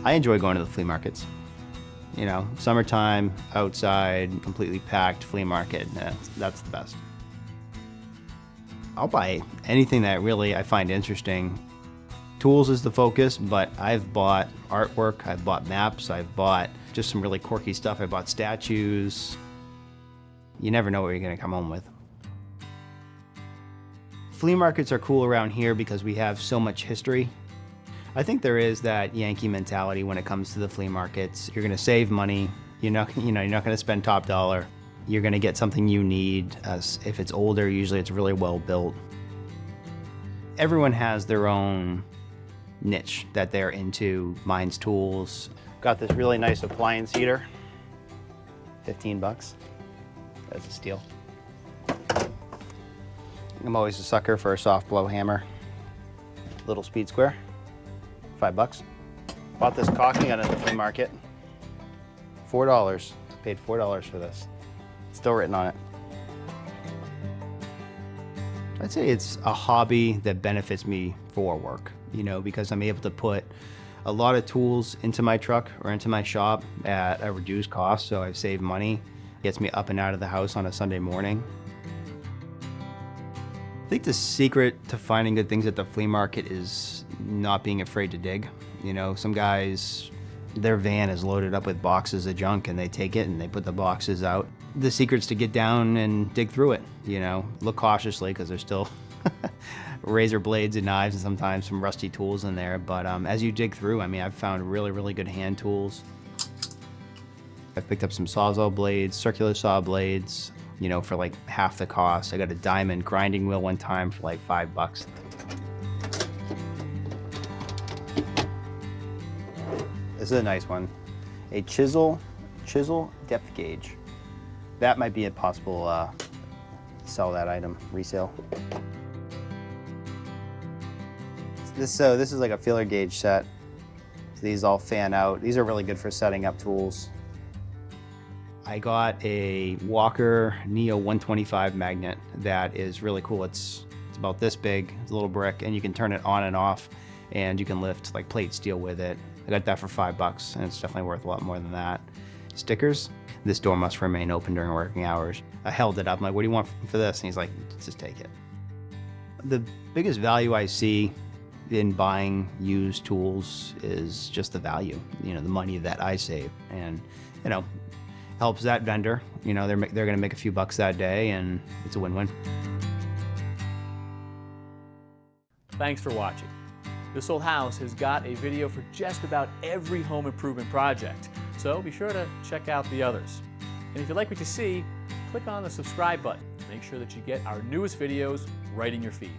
I enjoy going to the flea markets. You know, summertime, outside, completely packed flea market, that's the best. I'll buy anything that really I find interesting. Tools is the focus, but I've bought artwork, I've bought maps, I've bought just some really quirky stuff. I bought statues. You never know what you're gonna come home with. Flea markets are cool around here because we have so much history. I think there is that Yankee mentality when it comes to the flea markets. You're gonna save money. You're not gonna spend top dollar. You're gonna get something you need. As if it's older, usually it's really well built. Everyone has their own niche that they're into. Mine's tools. Got this really nice appliance heater. 15 bucks. That's a steal. I'm always a sucker for a soft blow hammer. Little speed square. 5 bucks. Bought this caulking gun at the flea market. $4. Paid $4 for this. Still written on it. I'd say it's a hobby that benefits me for work, you know, because I'm able to put a lot of tools into my truck or into my shop at a reduced cost, so I've saved money. Gets me up and out of the house on a Sunday morning. I think the secret to finding good things at the flea market is not being afraid to dig. You know, some guys, their van is loaded up with boxes of junk and they take it and they put the boxes out. The secret's to get down and dig through it, you know. Look cautiously because there's still razor blades and knives and sometimes some rusty tools in there. But as you dig through, I mean, I've found really, really good hand tools. I've picked up some Sawzall blades, circular saw blades, you know, for like half the cost. I got a diamond grinding wheel one time for like 5 bucks. This is a nice one. A chisel depth gauge. That might be a possible sell that item, resale. This is like a feeler gauge set. So these all fan out. These are really good for setting up tools. I got a Walker Neo 125 magnet that is really cool. It's about this big, it's a little brick, and you can turn it on and off, and you can lift like plate steel with it. I got that for 5 bucks, and it's definitely worth a lot more than that. Stickers. This door must remain open during working hours. I held it up, I'm like, what do you want for this? And he's like, just take it. The biggest value I see in buying used tools is just the value, you know, the money that I save. And, you know, helps that vendor. You know, they're gonna make a few bucks that day and it's a win-win. Thanks for watching. This Old House has got a video for just about every home improvement project, so be sure to check out the others. And if you like what you see, click on the subscribe button to make sure that you get our newest videos right in your feed.